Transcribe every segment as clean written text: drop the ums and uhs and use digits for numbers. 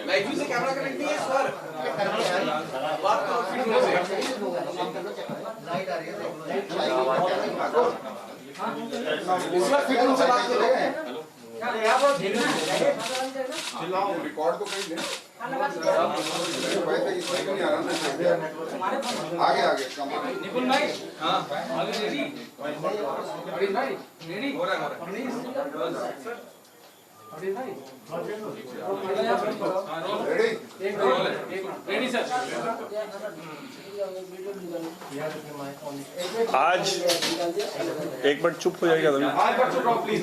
Live से camera connect नहीं है सर, बात करो फिर से। लाइट आ रही है, इस बार फिर से बात करो। चिल्लाओ, रिकॉर्ड तो कहीं दे। आगे आगे निपुण भाई, हाँ आगे रेडी, अभी भाई रेडी हो रहा है अभी भाई रेडी सर। आज एक मिनट चुप हो जाएगा तभी। आज पर चुप रहो प्लीज।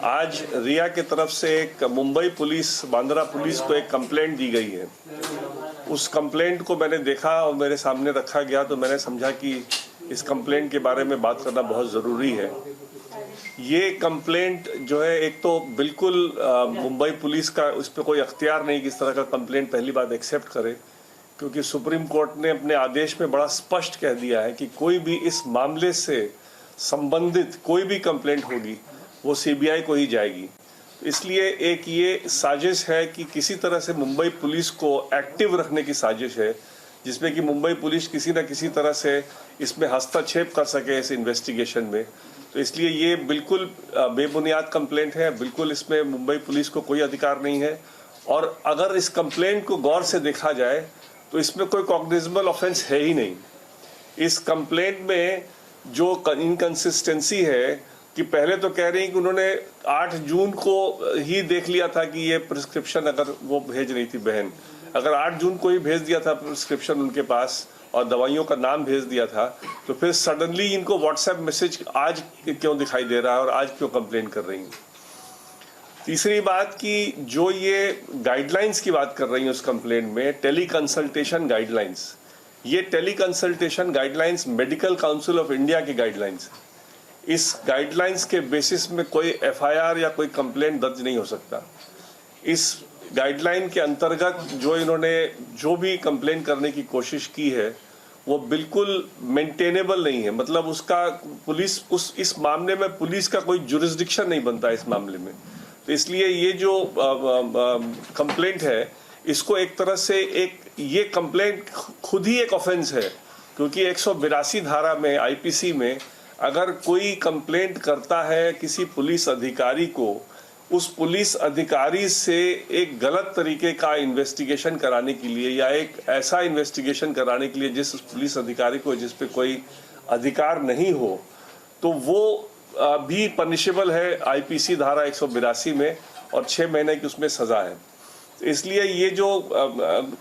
आज रिया की तरफ से एक मुंबई पुलिस, बांद्रा पुलिस को एक कंप्लेंट दी गई है। उस कंप्लेंट को मैंने देखा और मेरे सामने रखा गया तो मैंने समझा कि इस कंप्लेंट के बारे में बात करना बहुत ज़रूरी है। ये कंप्लेंट जो है, एक तो बिल्कुल मुंबई पुलिस का उस पर कोई अख्तियार नहीं कि इस तरह का कंप्लेंट पहली बात एक्सेप्ट करे, क्योंकि सुप्रीम कोर्ट ने अपने आदेश में बड़ा स्पष्ट कह दिया है कि कोई भी इस मामले से संबंधित कोई भी कंप्लेंट होगी वो सीबीआई को ही जाएगी। इसलिए एक ये साजिश है कि किसी तरह से मुंबई पुलिस को एक्टिव रखने की साजिश है, जिसमें कि मुंबई पुलिस किसी न किसी तरह से इसमें हस्तक्षेप कर सके इस इन्वेस्टिगेशन में। तो इसलिए ये बिल्कुल बेबुनियाद कंप्लेंट है, बिल्कुल इसमें मुंबई पुलिस को कोई अधिकार नहीं है। और अगर इस कंप्लेंट को गौर से देखा जाए तो इसमें कोई कॉग्निजेबल ऑफेंस है ही नहीं। इस कंप्लेंट में जो इनकंसिस्टेंसी है कि पहले तो कह रही हैं कि उन्होंने 8 जून को ही देख लिया था कि ये प्रिस्क्रिप्शन अगर वो भेज रही थी बहन, अगर 8 जून को ही भेज दिया था प्रिस्क्रिप्शन उनके पास और दवाइयों का नाम भेज दिया था, तो फिर सडनली इनको व्हाट्सएप मैसेज आज क्यों दिखाई दे रहा है और आज क्यों कंप्लेंट कर रही हैं। तीसरी बात कि जो ये गाइडलाइंस की बात कर रही हैं उस कंप्लेंट में, टेली कंसल्टेशन गाइडलाइंस, ये tele consultation guidelines medical council of India की गाइडलाइंस। इस गाइडलाइंस के बेसिस में कोई एफआईआर या कोई कंप्लेंट दर्ज नहीं हो सकता। इस गाइडलाइन के अंतर्गत जो इन्होंने जो भी कंप्लेंट करने की कोशिश की है वो बिल्कुल मेंटेनेबल नहीं है। मतलब उसका पुलिस इस मामले में पुलिस का कोई जुरिस्डिक्शन नहीं बनता इस मामले में। तो इसलिए ये जो कंप्लेंट है, इसको एक तरह से ये कंप्लेंट खुद ही एक ऑफेंस है, क्योंकि 182 धारा में आईपीसी में अगर कोई कंप्लेंट करता है किसी पुलिस अधिकारी को, उस पुलिस अधिकारी से एक गलत तरीके का इन्वेस्टिगेशन कराने के लिए या एक ऐसा इन्वेस्टिगेशन कराने के लिए जिस पुलिस अधिकारी को जिस पे कोई अधिकार नहीं हो, तो वो भी पनिशेबल है आईपीसी धारा 182 में और 6 महीने की उसमें सजा है। इसलिए ये जो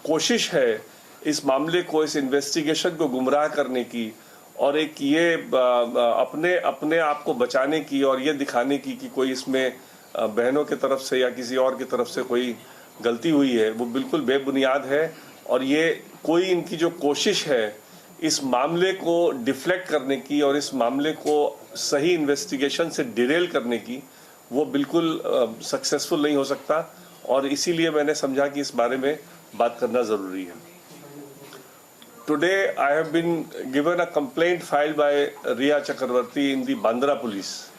कोशिश है इस मामले को, इस इन्वेस्टिगेशन को गुमराह करने की और एक ये अपने आप को बचाने की और ये दिखाने की कि कोई इसमें बहनों की तरफ से या किसी और की तरफ से कोई गलती हुई है, वो बिल्कुल बेबुनियाद है। और ये कोई इनकी जो कोशिश है इस मामले को डिफ्लेक्ट करने की और इस मामले को सही इन्वेस्टिगेशन से डिरेल करने की, वो बिल्कुल सक्सेसफुल नहीं हो सकता। और इसीलिए मैंने समझा कि इस बारे में बात करना ज़रूरी है। Today I have been given a complaint filed by Riya Chakravarti in the Bandra police.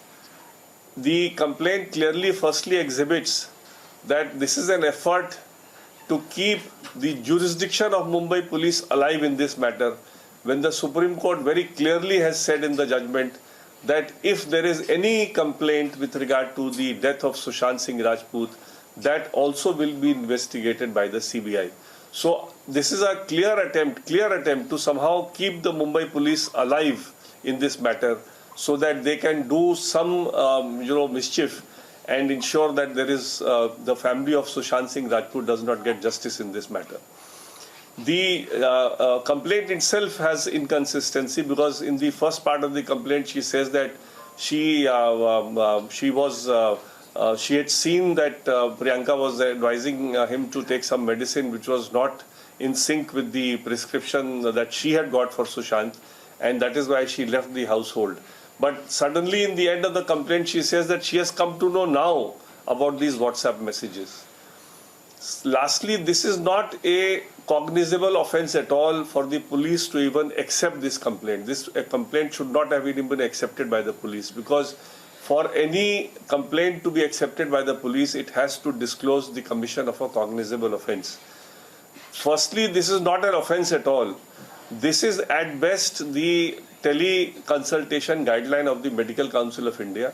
The complaint clearly firstly exhibits that this is an effort to keep the jurisdiction of Mumbai police alive in this matter, when the Supreme Court very clearly has said in the judgment that if there is any complaint with regard to the death of Sushant Singh Rajput, that also will be investigated by the CBI. So this is a clear attempt to somehow keep the Mumbai police alive in this matter, so that they can do some mischief and ensure that there is the family of Sushant Singh Rajput does not get justice in this matter. The complaint itself has inconsistency, because in the first part of the complaint she says that she had seen that Priyanka was advising him to take some medicine which was not in sync with the prescription that she had got for Sushant, and that is why she left the household. But suddenly in the end of the complaint she says that she has come to know now about these WhatsApp messages. Lastly, this is not a cognizable offense at all for the police to even accept this complaint. A complaint should not have even been accepted by the police, because for any complaint to be accepted by the police, it has to disclose the commission of a cognizable offense. Firstly, this is not an offense at all. This is at best the teleconsultation guideline of the Medical Council of India.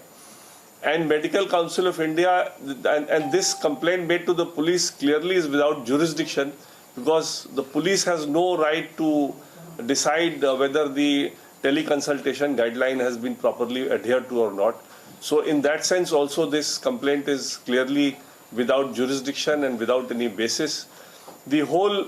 And Medical Council of India, and this complaint made to the police clearly is without jurisdiction, because the police has no right to decide whether the teleconsultation guideline has been properly adhered to or not. So in that sense also this complaint is clearly without jurisdiction and without any basis. The whole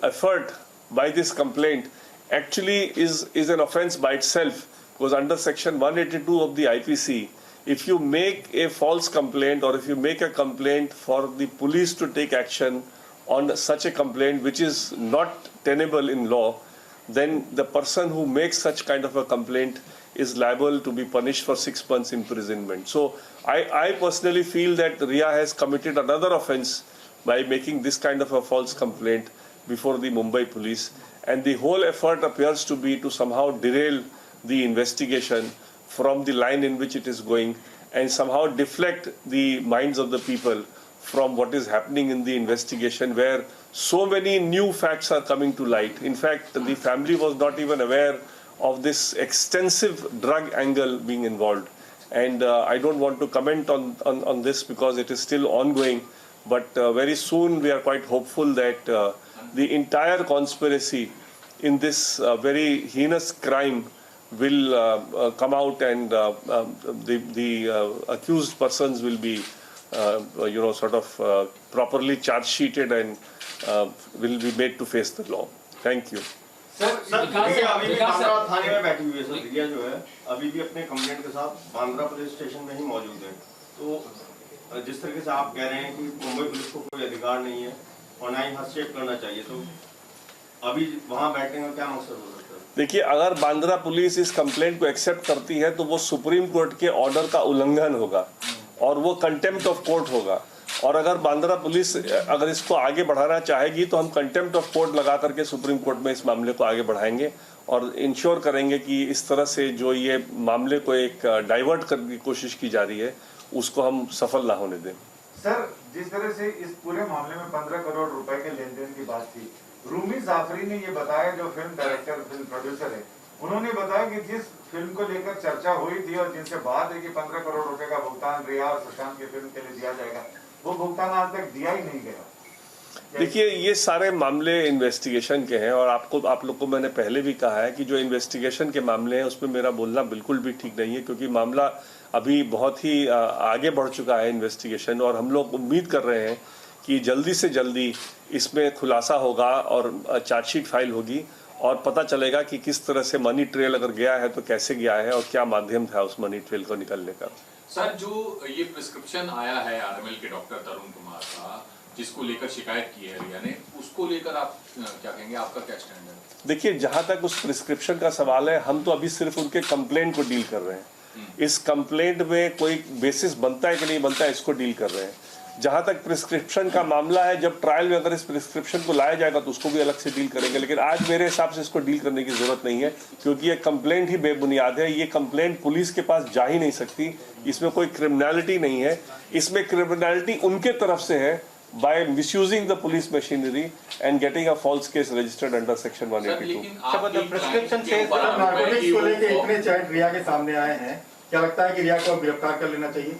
effort by this complaint actually is an offense by itself, because under section 182 of the IPC, if you make a false complaint or if you make a complaint for the police to take action on such a complaint which is not tenable in law, then the person who makes such kind of a complaint is liable to be punished for 6 months imprisonment. So I personally feel that RIA has committed another offense by making this kind of a false complaint before the Mumbai police, and the whole effort appears to be to somehow derail the investigation from the line in which it is going and somehow deflect the minds of the people from what is happening in the investigation, where so many new facts are coming to light. In fact, the family was not even aware of this extensive drug angle being involved. And I don't want to comment on this because it is still ongoing, but very soon we are quite hopeful that the entire conspiracy in this very heinous crime will come out, and the accused persons will be properly charge sheeted and will be made to face the law. Thank you. Sir अभी भी बांद्रा थाने में बैठी हुई है sir. रिया जो है अभी भी अपने कंप्लेंट के साथ बांद्रा पुलिस स्टेशन में ही मौजूद है। तो जिस तरीके से आप कह रहे हैं कि मुंबई पुलिस को कोई अधिकार नहीं है और ना ही हस्तक्षेप करना चाहिए, तो अभी वहां बैठने का क्या मकसद हो सकता है? देखिए, अगर बांद्रा पुलिस इस कंप्लेंट को एक्सेप्ट करती है तो वो सुप्रीम कोर्ट के ऑर्डर का उल्लंघन होगा और वो कंटेम्प्ट ऑफ कोर्ट होगा। और अगर बांद्रा पुलिस अगर इसको आगे बढ़ाना चाहेगी तो हम कंटेम्प्ट ऑफ कोर्ट लगा करके सुप्रीम कोर्ट में इस मामले को आगे बढ़ाएंगे और इंश्योर करेंगे कि इस तरह से जो ये मामले को एक डाइवर्ट करने की कोशिश की जा रही है उसको हम सफल ना होने दें। सर, जिस तरह से इस पूरे मामले में 15 करोड़ रुपए के लेन देन की बात थी, रूमी जाफरी ने ये बताया, जो फिल्म डायरेक्टर फिल्म प्रोड्यूसर है, उन्होंने बताया कि जिस फिल्म को लेकर चर्चा हुई थी और जिनसे बात है कि 15 करोड़ रुपए का भुगतान रिया और सुशांत की फिल्म के लिए दिया जाएगा, वो भुगतान आज तक दिया ही नहीं गया। देखिए, ये सारे मामले इन्वेस्टिगेशन के हैं और आप लोग को मैंने पहले भी कहा है कि जो इन्वेस्टिगेशन के मामले हैं उसमें मेरा बोलना बिल्कुल भी ठीक नहीं है, क्योंकि मामला अभी बहुत ही आगे बढ़ चुका है इन्वेस्टिगेशन, और हम लोग उम्मीद कर रहे हैं कि जल्दी से जल्दी इसमें खुलासा होगा और चार्जशीट फाइल होगी और पता चलेगा कि किस तरह से मनी ट्रेल अगर गया है तो कैसे गया है और क्या माध्यम था उस मनी ट्रेल को निकलने का। सर, जो ये प्रिस्क्रिप्शन आया है आरएमएल के डॉक्टर तरुण कुमार का, जिसको लेकर शिकायत की है रिया ने, उसको लेकर आप क्या कहेंगे, आपका क्या स्टैंड है? देखिए, जहां तक उस प्रिस्क्रिप्शन का सवाल है, हम तो अभी सिर्फ उनके कंप्लेंट को डील कर रहे हैं। इस कंप्लेंट में कोई बेसिस बनता है कि नहीं बनता है, इसको डील कर रहे हैं। जहां तक प्रिस्क्रिप्शन का मामला है, जब ट्रायल में अगर इस प्रिस्क्रिप्शन को लाया जाएगा तो उसको भी अलग से डील करेंगे, लेकिन आज मेरे हिसाब से इसको डील करने की जरूरत नहीं है, क्योंकि ये कंप्लेंट ही बेबुनियाद है। ये कंप्लेंट पुलिस के पास जा ही नहीं सकती, इसमें कोई क्रिमिनलिटी नहीं है। इसमें क्रिमिनलिटी उनके तरफ से है by misusing the police machinery and getting a false case registered under section 182। Prescription से नारकोटिक्स को लेकर इतने चैट रिया के सामने आए हैं, क्या लगता है कि रिया को गिरफ्तार कर लेना चाहिए?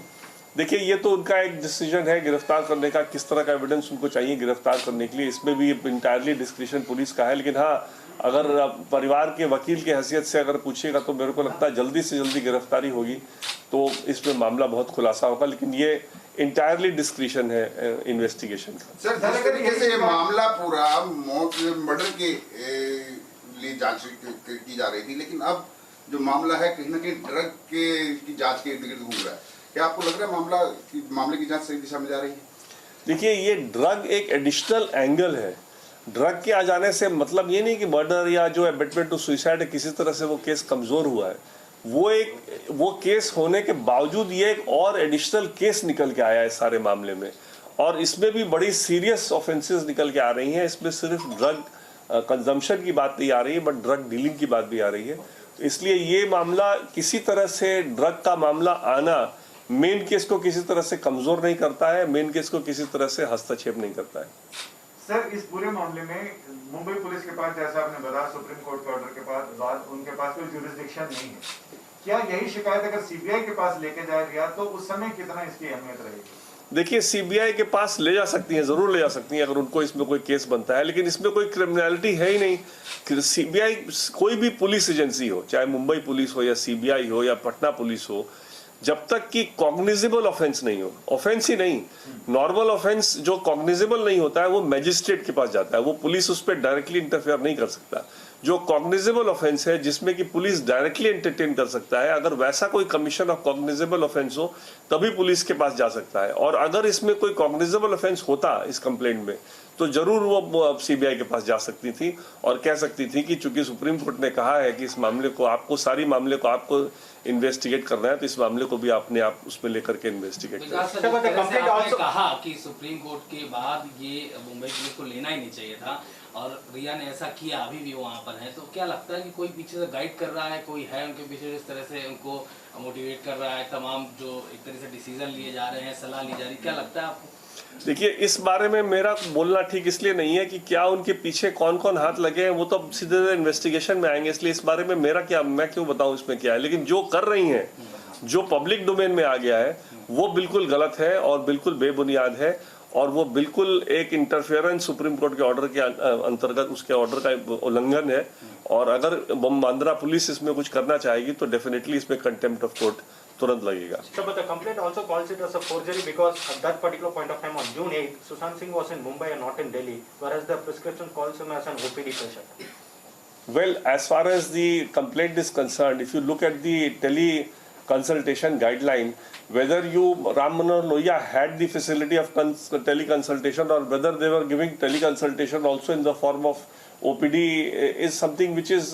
देखिए, ये तो उनका एक डिसीजन है गिरफ्तार करने का, किस तरह का एविडेंस उनको चाहिए गिरफ्तार करने के लिए, इसमें भी इंटायरली डिस्क्रिप्शन पुलिस का है। लेकिन हाँ, अगर परिवार के वकील की हैसियत से अगर पूछिएगा तो मेरे को लगता है जल्दी से जल्दी गिरफ्तारी होगी तो इसमें मामला बहुत खुलासा होगा, लेकिन ये इंटायरली डिस्क्रिप्शन है इन्वेस्टिगेशन का। सर, जिस तरीके से ये मामला पूरा मर्डर के लिए जांच की जा रही थी, लेकिन अब जो मामला है कहीं ना कहीं ड्रग की जांच के इर्द गिर्द घूम रहा है, क्या आपको लग रहा है मामले की जांच सही दिशा में जा रही है? देखिए, ये ड्रग एक एडिशनल एंगल है। ड्रग के आ जाने से मतलब ये नहीं कि मर्डर या जो एबेटमेंट टू सुसाइड है किसी तरह से वो केस कमजोर हुआ है। वो केस होने के बावजूद ये एक और एडिशनल केस निकल के आया है सारे मामले में, और इसमें भी बड़ी सीरियस ऑफेंसेस निकल के आ रही हैं। इसमें सिर्फ ड्रग कंजम्पशन की बात नहीं आ रही है, बट ड्रग डीलिंग की बात भी आ रही है। इसलिए ये मामला किसी तरह से ड्रग का मामला आना मेन केस को किसी तरह से कमजोर नहीं करता है, मेन केस को किसी तरह से हस्तक्षेप नहीं करता है। सर, इस पूरे मामले में मुंबई पुलिस के पास, जैसा आपने बताया, सुप्रीम कोर्ट के ऑर्डर के बाद उनके पास कोई जुरिस्डिक्शन नहीं है। क्या यही शिकायत अगर सीबीआई के पास लेके जाए रिया, तो उस समय कितना इसकी अहमियत रहेगी? देखिए, सीबीआई के पास ले जा सकती हैं, जरूर ले जा सकती हैं अगर उनको इसमें कोई केस बनता है, लेकिन इसमें कोई क्रिमिनलिटी है ही नहीं। सीबीआई कोई भी पुलिस एजेंसी हो, चाहे मुंबई पुलिस हो या सीबीआई हो या पटना पुलिस हो, जब तक कि कॉग्निजेबल ऑफेंस नहीं हो, ऑफेंस ही नहीं, नॉर्मल ऑफेंस जो कॉग्निजेबल नहीं होता है वो मैजिस्ट्रेट के पास जाता है, वो पुलिस उस पर डायरेक्टली इंटरफेयर नहीं कर सकता। जो कॉग्निजेबल ऑफेंस है जिसमें कि पुलिस डायरेक्टली एंटरटेन कर सकता है, अगर वैसा कोई कमीशन ऑफ कॉग्निजेबल ऑफेंस हो तभी पुलिस के पास जा सकता है। और अगर इसमें कोई कॉग्निजेबल ऑफेंस होता इस कंप्लेंट में, तो जरूर वो सीबीआई के पास जा सकती थी और कह सकती थी कि चूंकि सुप्रीम कोर्ट ने कहा है कि इस मामले को आपको, सारी मामले को आपको इन्वेस्टिगेट करना है, तो इस मामले को भी आपने आप उसमें लेकर के इन्वेस्टिगेट करें। कहा कि सुप्रीम कोर्ट के बाद ये मुंबई पुलिस को लेना ही नहीं चाहिए था और रिया ने ऐसा किया, अभी भी वो वहाँ पर है, तो क्या लगता है कि कोई पीछे से गाइड कर रहा है, कोई है उनके पीछे इस तरह से उनको मोटिवेट कर रहा है, तमाम जो एक तरह से डिसीजन लिए जा रहे हैं, सलाह ली जा रही है, क्या लगता है आपको? देखिए, इस बारे में मेरा बोलना ठीक इसलिए नहीं है कि क्या उनके पीछे कौन कौन हाथ लगे हैं, वो तो सीधे इन्वेस्टिगेशन में आएंगे, इसलिए इस बारे में मेरा क्या, मैं क्यों बताऊं इसमें क्या है। लेकिन जो कर रही हैं, जो पब्लिक डोमेन में आ गया है, वो बिल्कुल गलत है और बिल्कुल बेबुनियाद है और वो बिल्कुल एक इंटरफेरेंस सुप्रीम कोर्ट के ऑर्डर के अंतर्गत, उसके ऑर्डर का उल्लंघन है। और अगर बांद्रा पुलिस इसमें कुछ करना चाहेगी तो डेफिनेटली इसमें कंटेम्प्ट ऑफ कोर्ट तुरंत लगेगा। So, but the complaint also calls it as a forgery because at that particular point of time on June 8th, Sushant Singh was in Mumbai and not in Delhi, whereas the prescription calls him as an OPD patient. Well, as far as the complaint is concerned, if you look at the tele-consultation guideline, whether Ram Manohar Lohia had the facility of tele-consultation or whether they were giving tele-consultation also in the form of OPD is something which is,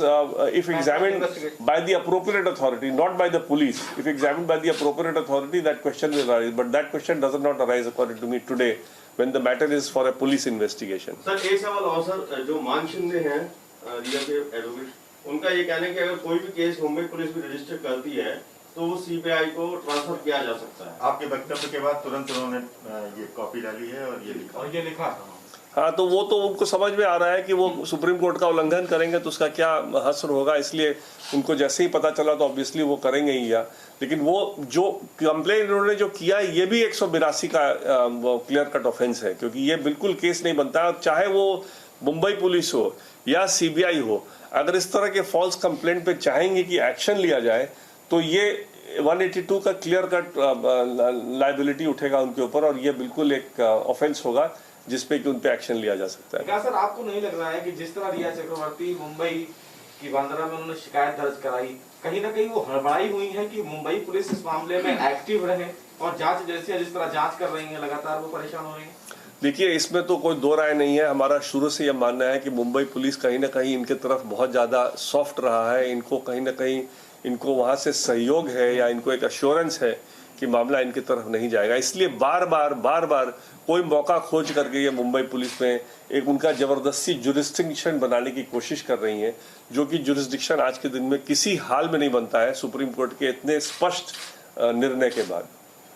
if examined by the appropriate authority, not by the police, if examined by the appropriate authority, that question will arise. But that question does not arise according to me today when the matter is for a police investigation. Sir, एक सवाल और sir, जो मान शिंदे हैं रिया के advocate, उनका ये कहना है कि अगर कोई भी केस मुंबई पुलिस भी रजिस्टर करती है तो वो सीबीआई को ट्रांसफर किया जा सकता है। आपके वक्तव्य के बाद तुरंत उन्होंने ये कॉपी डाली है और ये लिखा। हाँ, तो वो तो उनको समझ में आ रहा है कि वो सुप्रीम कोर्ट का उल्लंघन करेंगे तो उसका क्या हश्र होगा, इसलिए उनको जैसे ही पता चला तो ऑब्वियसली वो करेंगे ही। या लेकिन वो जो कंप्लेन उन्होंने जो किया ये भी 182 का क्लियर कट ऑफेंस है, क्योंकि ये बिल्कुल केस नहीं बनता है। चाहे वो मुंबई पुलिस हो या सीबीआई हो, अगर इस तरह के फॉल्स कंप्लेंट पे चाहेंगे कि एक्शन लिया जाए तो ये 182 का क्लियर कट लायबिलिटी उठेगा उनके ऊपर और ये बिल्कुल एक ऑफेंस होगा जिसपे कि उन पे एक्शन लिया जा सकता है। क्या सर, आपको नहीं लग रहा है कि जिस तरह रिया चक्रवर्ती मुंबई की बांद्रा में उन्होंने शिकायत दर्ज कराई, कहीं ना कहीं वो हड़बड़ाई हुई है कि मुंबई पुलिस इस मामले में एक्टिव रहे और जांच जैसे जिस तरह जांच कर रही है लगातार वो परेशान हो रही है? देखिए, इसमें तो कोई दो राय नहीं है। हमारा शुरू से यह मानना है कि मुंबई पुलिस कहीं ना कहीं इनके तरफ बहुत ज़्यादा सॉफ्ट रहा है, इनको कहीं ना कहीं इनको वहाँ से सहयोग है या इनको एक अश्योरेंस है कि मामला इनकी तरफ नहीं जाएगा, इसलिए बार बार कोई मौका खोज करके ये मुंबई पुलिस में एक उनका जबरदस्ती जुरिस्डिक्शन बनाने की कोशिश कर रही है, जो कि जुरिस्डिक्शन आज के दिन में किसी हाल में नहीं बनता है सुप्रीम कोर्ट के इतने स्पष्ट निर्णय के बाद।